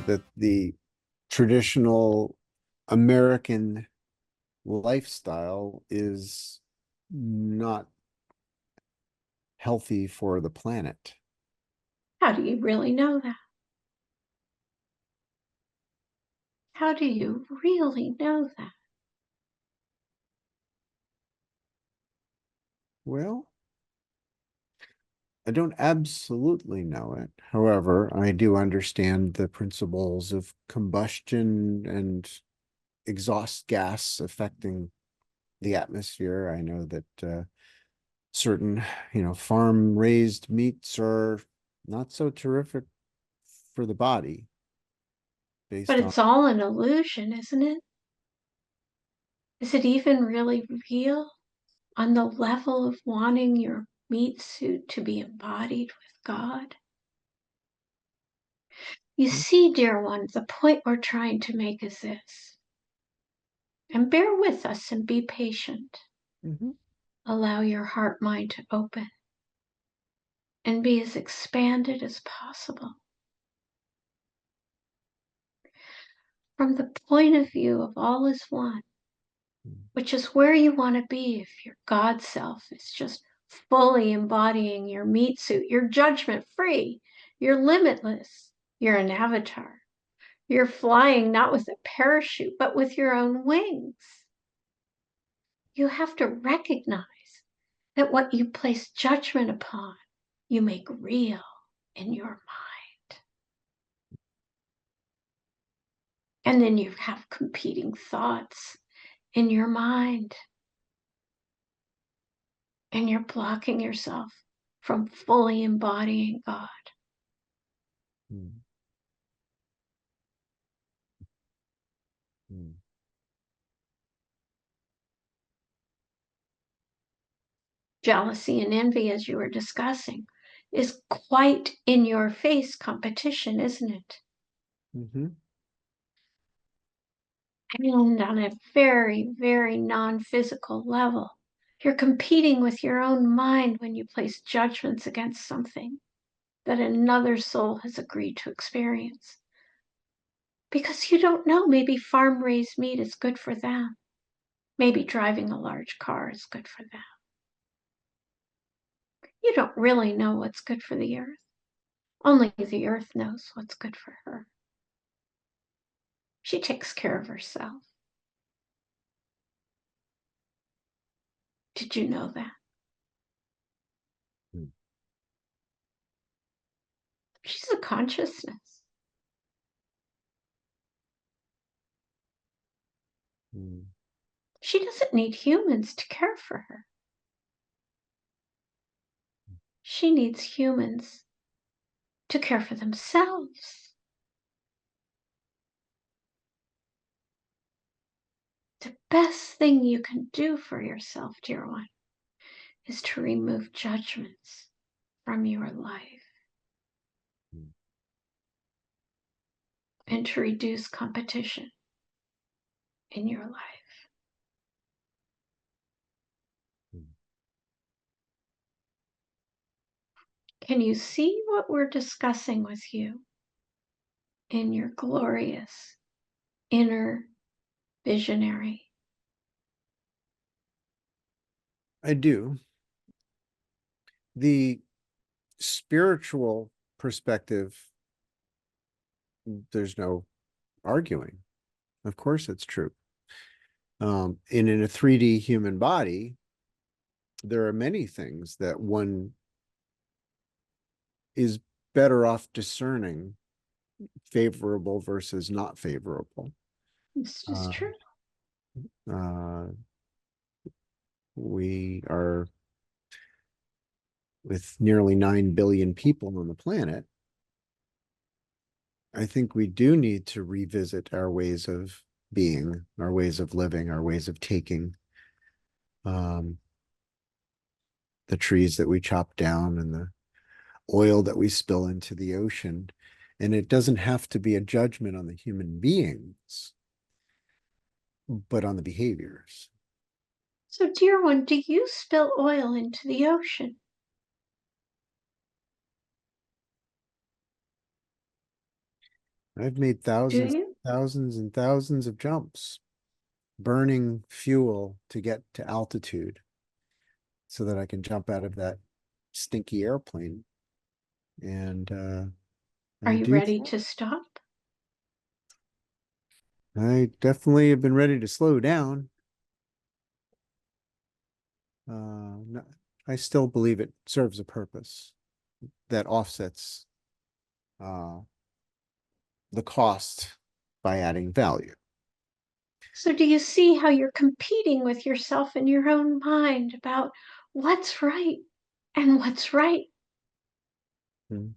that the traditional American lifestyle is not healthy for the planet. How do you really know that? How do you really know that? Well, I don't absolutely know it. However, I do understand the principles of combustion and exhaust gas affecting the atmosphere. I know that certain, farm raised meats are not so terrific for the body But based on. it's all an illusion, isn't it? Is it even really real on the level of wanting your meat suit to be embodied with God? You see, dear one, the point we're trying to make is this. And bear with us and be patient. Mhm. Allow your heart mind to open and be as expanded as possible. From the point of view of all is one, which is where you want to be if your God self is just fully embodying your meat suit. You're judgment free. You're limitless. You're an avatar. You're flying not with a parachute, but with your own wings. You have to recognize that what you place judgment upon, you make real in your mind. And then you have competing thoughts in your mind. And you're blocking yourself from fully embodying God. Mm. Mm. Jealousy and envy, as you were discussing, is quite in your face competition, isn't it? Mhm. And on a very, very non physical level, you're competing with your own mind when you place judgments against something that another soul has agreed to experience. Because you don't know, maybe farm raised meat is good for them. Maybe driving a large car is good for them. You don't really know what's good for the earth. Only the earth knows what's good for her. She takes care of herself. Did you know that? Mm. She's a consciousness. Mm. She doesn't need humans to care for her. She needs humans to care for themselves. The best thing you can do for yourself, dear one, is to remove judgments from your life Mm. and to reduce competition in your life. Mm. Can you see what we're discussing with you in your glorious inner visionary? I do. The spiritual perspective, there's no arguing. Of course, it's true. And in a 3D human body, there are many things that one is better off discerning favorable versus not favorable. This is Uh, true. uh, we are with nearly 9 billion people on the planet. I think we do need to revisit our ways of being, our ways of living, our ways of taking, um, the trees that we chop down and the oil that we spill into the ocean. And it doesn't have to be a judgment on the human beings, but on the behaviors. So, dear one, do you spill oil into the ocean? I've made Do thousands, you? thousands and thousands of jumps, burning fuel to get to altitude so that I can jump out of that stinky airplane. And Are I you do, ready to stop? I definitely have been ready to slow down. No, I still believe it serves a purpose that offsets uh, the cost by adding value. So, do you see how you're competing with yourself in your own mind about what's right and what's right? Mm.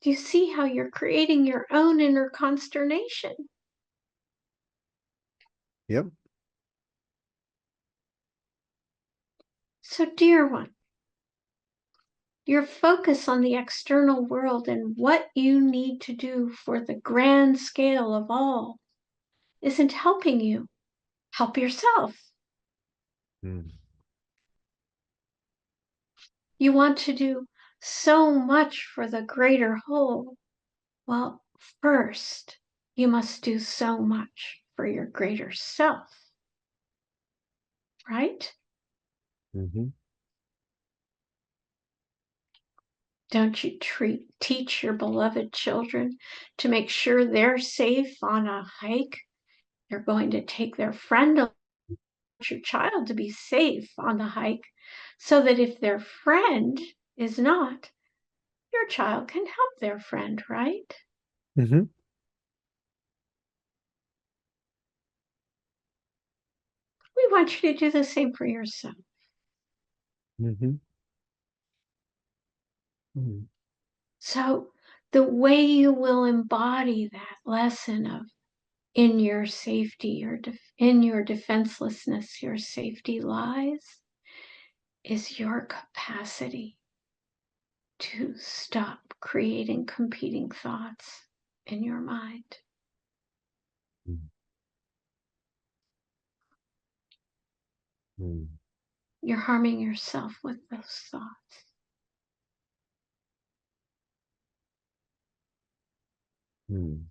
Do you see how you're creating your own inner consternation? Yep. So, dear one, your focus on the external world and what you need to do for the grand scale of all isn't helping you. Help yourself. Mm. You want to do so much for the greater whole. Well, first, you must do so much for your greater self, right? Hmm. Don't you teach your beloved children to make sure they're safe on a hike? You're going to take their friend, your child, to be safe on the hike so that if their friend is not, your child can help their friend, right? Hmm. We want you to do the same for yourself. Hmm. Hmm. So, the way you will embody that lesson of in your safety, in your defenselessness, your safety lies, is your capacity to stop creating competing thoughts in your mind. Mm. You're harming yourself with those thoughts. Mm.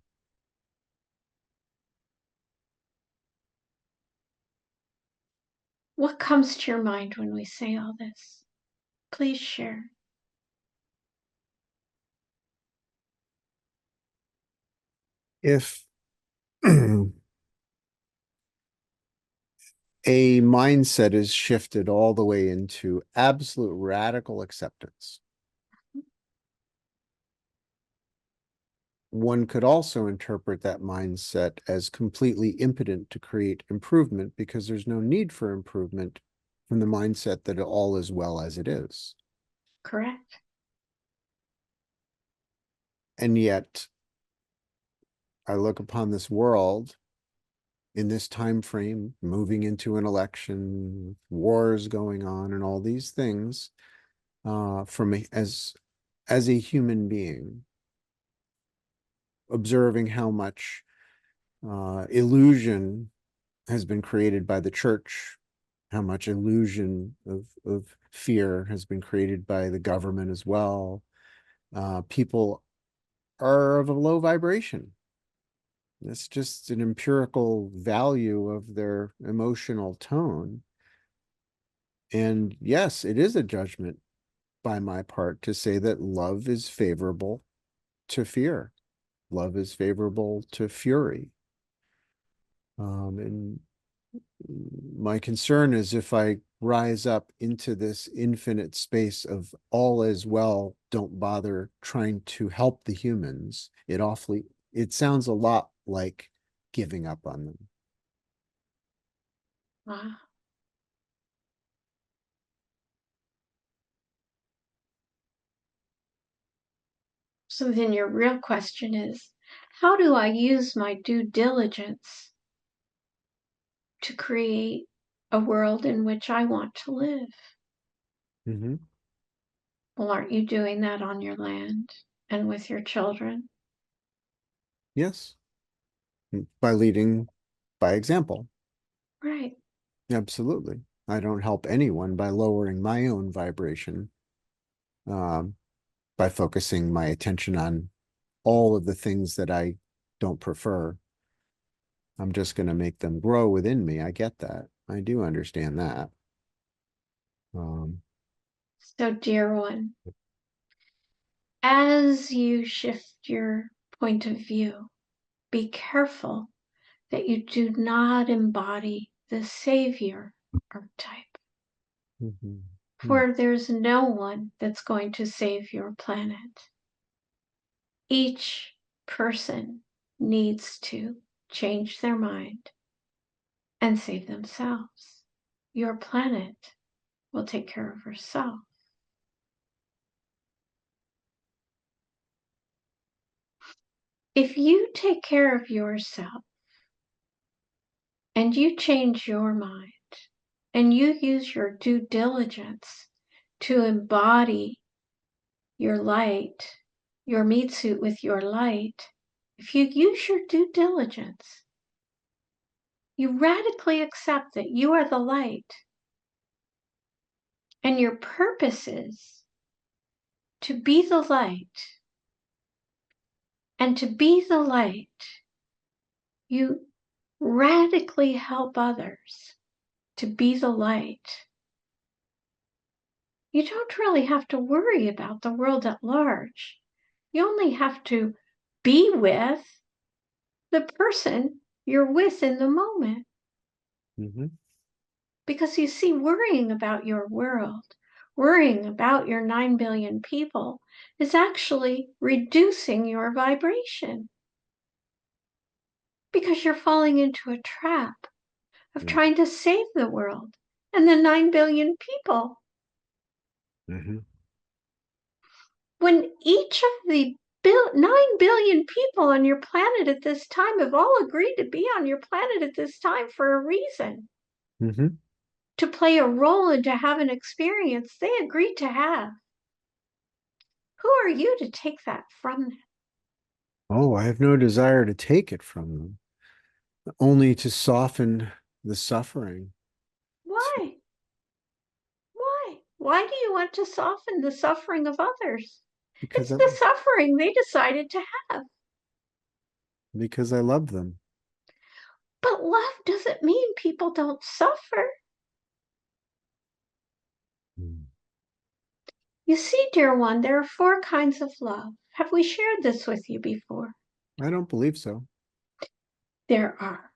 What comes to your mind when we say all this? Please share. If a mindset is shifted all the way into absolute radical acceptance, one could also interpret that mindset as completely impotent to create improvement because there's no need for improvement from the mindset that all is well as it is. Correct? And yet, I look upon this world in this time frame, moving into an election, wars going on, and all these things, as a human being, observing how much illusion has been created by the church, how much illusion of fear has been created by the government as well. People are of a low vibration. It's just an empirical value of their emotional tone. And yes, it is a judgment by my part to say that love is favorable to fear. Love is favorable to fury. And my concern is if I rise up into this infinite space of all is well, don't bother trying to help the humans, it sounds a lot like giving up on them. Wow. So then your real question is, how do I use my due diligence to create a world in which I want to live? Mm-hmm. Well, aren't you doing that on your land and with your children? Yes, by leading by example. Right. Absolutely. I don't help anyone by lowering my own vibration, um, by focusing my attention on all of the things that I don't prefer. I'm just going to make them grow within me. I get that. I do understand that. Um, So, dear one, as you shift your point of view, be careful that you do not embody the savior archetype. mhm, mhm, For there's no one that's going to save your planet. Each person needs to change their mind and save themselves. Your planet will take care of herself. If you take care of yourself and you change your mind and you use your due diligence to embody your light, your meat suit with your light, if you use your due diligence, you radically accept that you are the light and your purpose is to be the light. And to be the light, you radically help others to be the light. You don't really have to worry about the world at large. You only have to be with the person you're with in the moment. mhm, Because you see, worrying about your world, worrying about your 9 billion people is actually reducing your vibration because you're falling into a trap of mhm, trying to save the world and the 9 billion people. mhm, When each of the 9 billion people on your planet at this time have all agreed to be on your planet at this time for a reason, mhm. to play a role and to have an experience they agreed to have. Who are you to take that from them? Oh, I have no desire to take it from them, only to soften the suffering. Why? Why? Why do you want to soften the suffering of others? Because It's I the suffering they decided to have. because I love them. But love doesn't mean people don't suffer. Mm. You see, dear one, there are 4 kinds of love. Have we shared this with you before? I don't believe so. There are.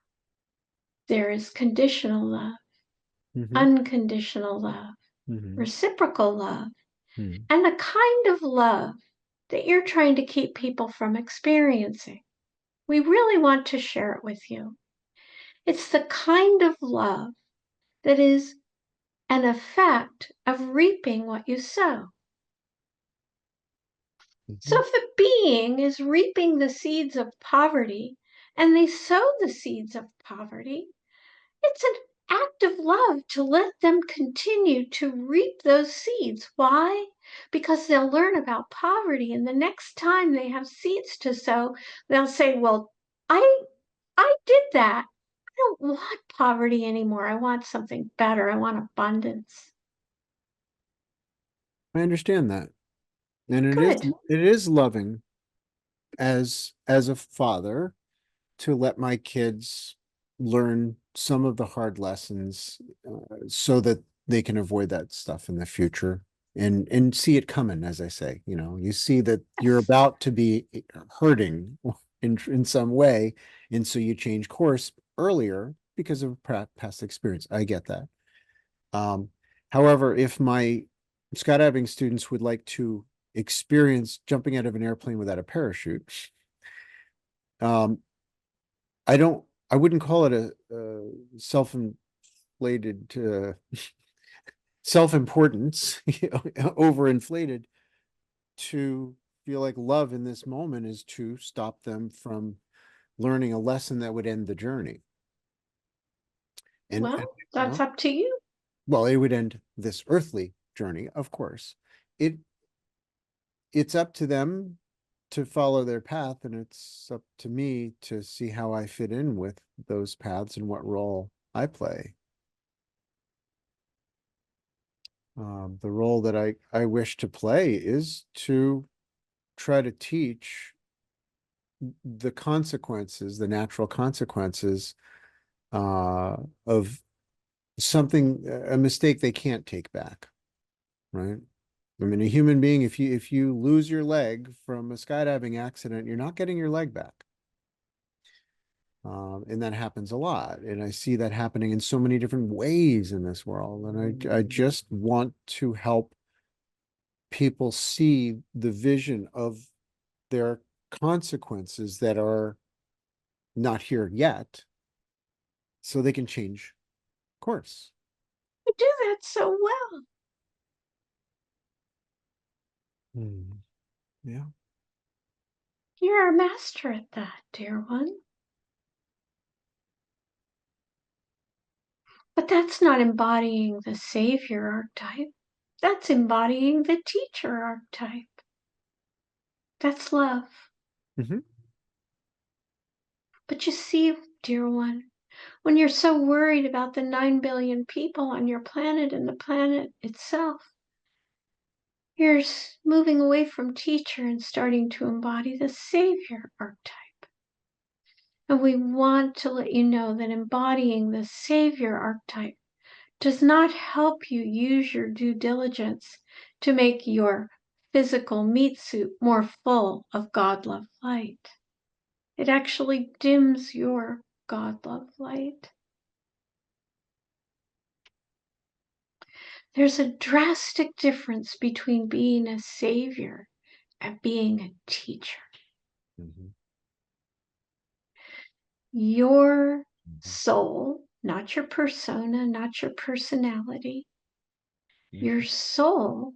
There is conditional love, Hmm. unconditional love, Hmm. reciprocal love, Hmm. and the kind of love that you're trying to keep people from experiencing. We really want to share it with you. It's the kind of love that is an effect of reaping what you sow. So Hmm. if a being is reaping the seeds of poverty and they sow the seeds of poverty, it's an act of love to let them continue to reap those seeds. Why? Because they'll learn about poverty, and the next time they have seeds to sow, they'll say, "Well, I I did that. I don't want poverty anymore. I want something better. I want abundance." I understand that. And Good. it is loving as a father to let my kids learn some of the hard lessons so that they can avoid that stuff in the future and see it coming, as I say. You see that you're Yes. about to be hurting in some way, and so you change course earlier because of past experience. I get that. Um, However, if my skydiving students would like to experience jumping out of an airplane without a parachute, um, I wouldn't call it a self-inflated, self-importance, overinflated, to feel like love in this moment is to stop them from learning a lesson that would end the journey. And Well, that's well, up to you. well, it would end this earthly journey, of course. It it's up to them to follow their path, and it's up to me to see how I fit in with those paths and what role I play. The role that I wish to play is to try to teach the consequences, the natural consequences of something, a mistake they can't take back, right? I mean, a human being, if you lose your leg from a skydiving accident, you're not getting your leg back. And that happens a lot. And I see that happening in so many different ways in this world. And I just want to help people see the vision of their consequences that are not here yet so they can change course. You do that so well. Yeah. You're our master at that, dear one. But that's not embodying the savior archetype. That's embodying the teacher archetype. That's love. Mm-hmm. But you see, dear one, when you're so worried about the 9 billion people on your planet and the planet itself, you're moving away from teacher and starting to embody the savior archetype. And we want to let you know that embodying the savior archetype does not help you use your due diligence to make your physical meat suit more full of God love light. It actually dims your God love light. There's a drastic difference between being a savior and being a teacher. Mm-hmm. Your soul, not your persona, not your personality, your soul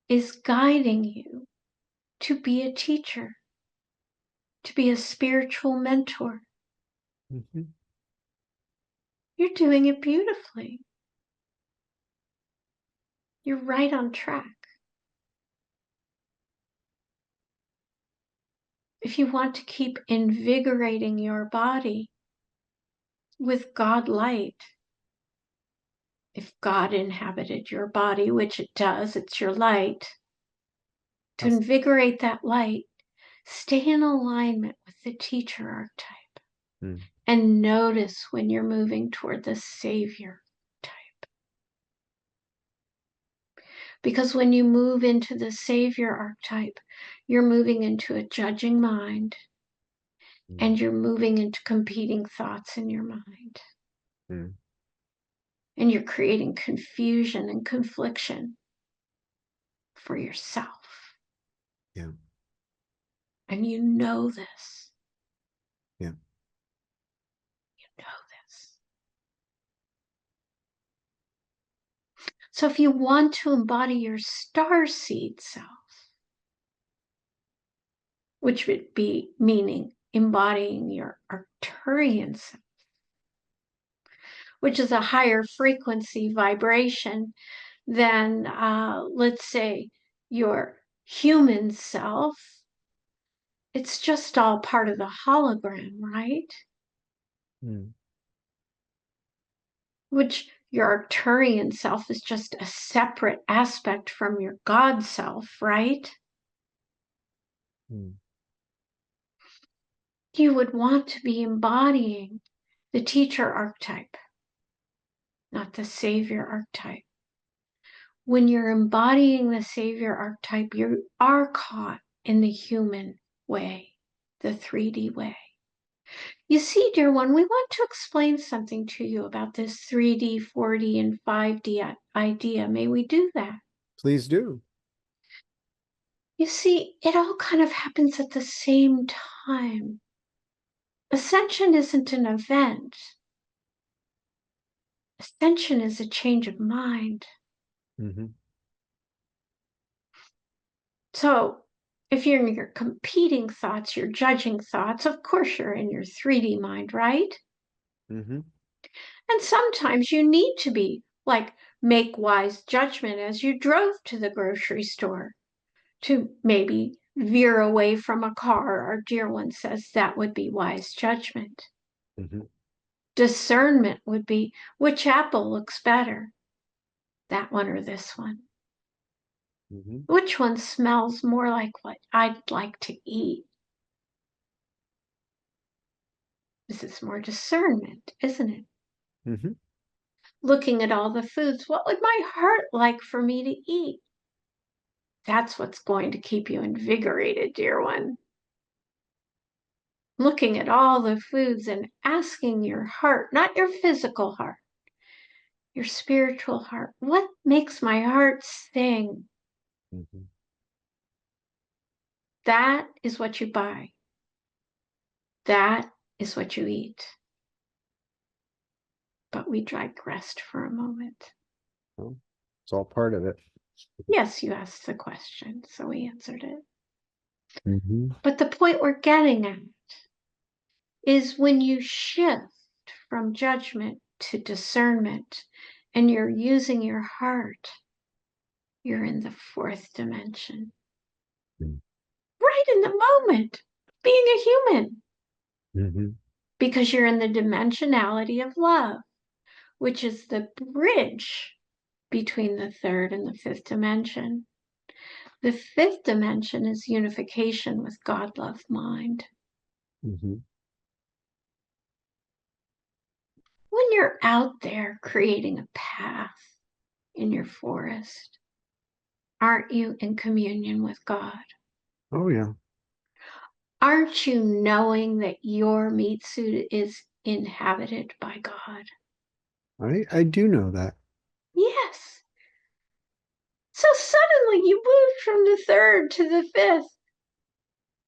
is guiding you to be a teacher, to be a spiritual mentor. Mm-hmm. You're doing it beautifully. You're right on track. If you want to keep invigorating your body with God light, if God inhabited your body, which it does, it's your light, to Yes. invigorate that light, stay in alignment with the teacher archetype Mm. and notice when you're moving toward the savior type. Because when you move into the savior archetype, you're moving into a judging mind Mm. and you're moving into competing thoughts in your mind. Mm. And you're creating confusion and confliction for yourself. Yeah. And you know this. Yeah. You know this. So if you want to embody your star seed self, which would be meaning embodying your Arcturian self, which is a higher frequency vibration than, let's say, your human self, it's just all part of the hologram, right? Mm. Which your Arcturian self is just a separate aspect from your God self, right? Mm. You would want to be embodying the teacher archetype, not the savior archetype. When you're embodying the savior archetype, you are caught in the human way, the 3D way. You see, dear one, we want to explain something to you about this 3D, 4D, and 5D idea. May we do that? Please do. You see, it all kind of happens at the same time. Ascension isn't an event. Ascension is a change of mind. Mm-hmm. So if you're in your competing thoughts, your judging thoughts, of course you're in your 3D mind, right? Mm-hmm. And sometimes you need to be like, make wise judgment as you drove to the grocery store to maybe veer away from a car. Our dear one says that would be wise judgment. Mm-hmm. Discernment would be which apple looks better, that one or this one. Mm-hmm. Which one smells more like what I'd like to eat? This is more discernment, isn't it? Mm-hmm. Looking at all the foods, what would my heart like for me to eat? That's what's going to keep you invigorated, dear one. Looking at all the foods and asking your heart, not your physical heart, your spiritual heart, what makes my heart sing? Mm-hmm. That is what you buy. That is what you eat. But we digressed for a moment. Well, it's all part of it. Yes, you asked the question, so we answered it. Mm-hmm. But the point we're getting at is when you shift from judgment to discernment and you're using your heart, you're in the fourth dimension. Mm-hmm. Right in the moment, being a human, Mm-hmm. because you're in the dimensionality of love, which is the bridge between the third and the fifth dimension. The fifth dimension is unification with God, love, mind. Mm-hmm. When you're out there creating a path in your forest, aren't you in communion with God? Oh yeah. Aren't you knowing that your meat suit is inhabited by God? I do know that. Yes. So suddenly you moved from the third to the fifth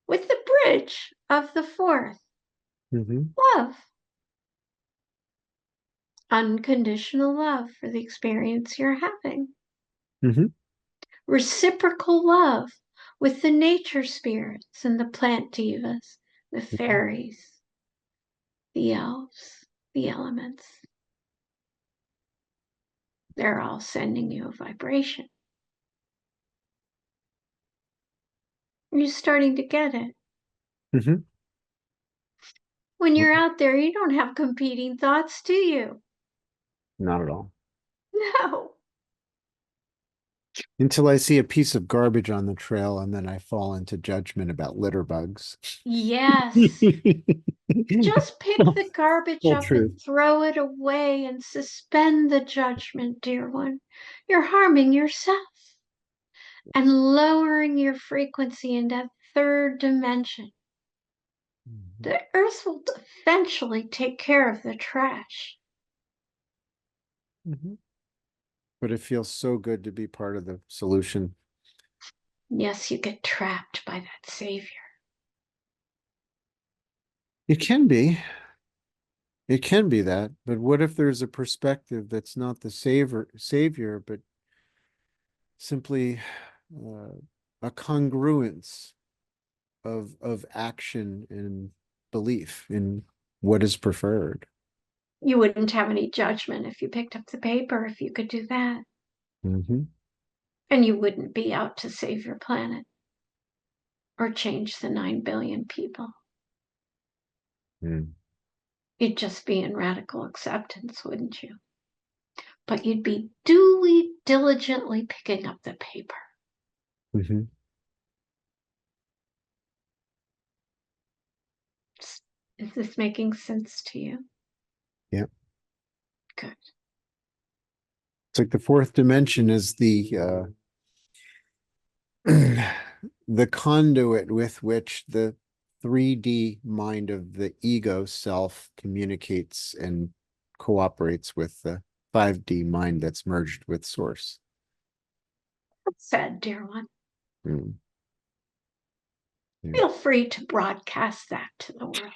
with the bridge of the fourth. Mm-hmm. Love. Unconditional love for the experience you're having. Mm-hmm. Reciprocal love with the nature spirits and the plant divas, the Mm-hmm. fairies, the elves, the elements. They're all sending you a vibration. You're starting to get it. Mm-hmm. When you're out there, you don't have competing thoughts, do you? Not at all. No. Until I see a piece of garbage on the trail and then I fall into judgment about litter bugs. Yes. Just pick Full the garbage full up and truth. throw it away and suspend the judgment, dear one. You're harming yourself and lowering your frequency in that third dimension. Mhm. The earth will eventually take care of the trash. Mhm. But it feels so good to be part of the solution. Yes, you get trapped by that savior. It can be. It can be that. But what if there's a perspective that's not the savior, but simply uh, a congruence of action and belief in what is preferred? You wouldn't have any judgment if you picked up the paper, if you could do that. Mm-hmm. And you wouldn't be out to save your planet or change the 9 billion people. Mm. You'd just be in radical acceptance, wouldn't you? But you'd be duly, diligently picking up the paper. Mm-hmm. Is this making sense to you? Yeah. Good. It's like the fourth dimension is the conduit with which the 3D mind of the ego self communicates and cooperates with the 5D mind that's merged with source. That's said, dear one. Mm. Yeah. Feel free to broadcast that to the world.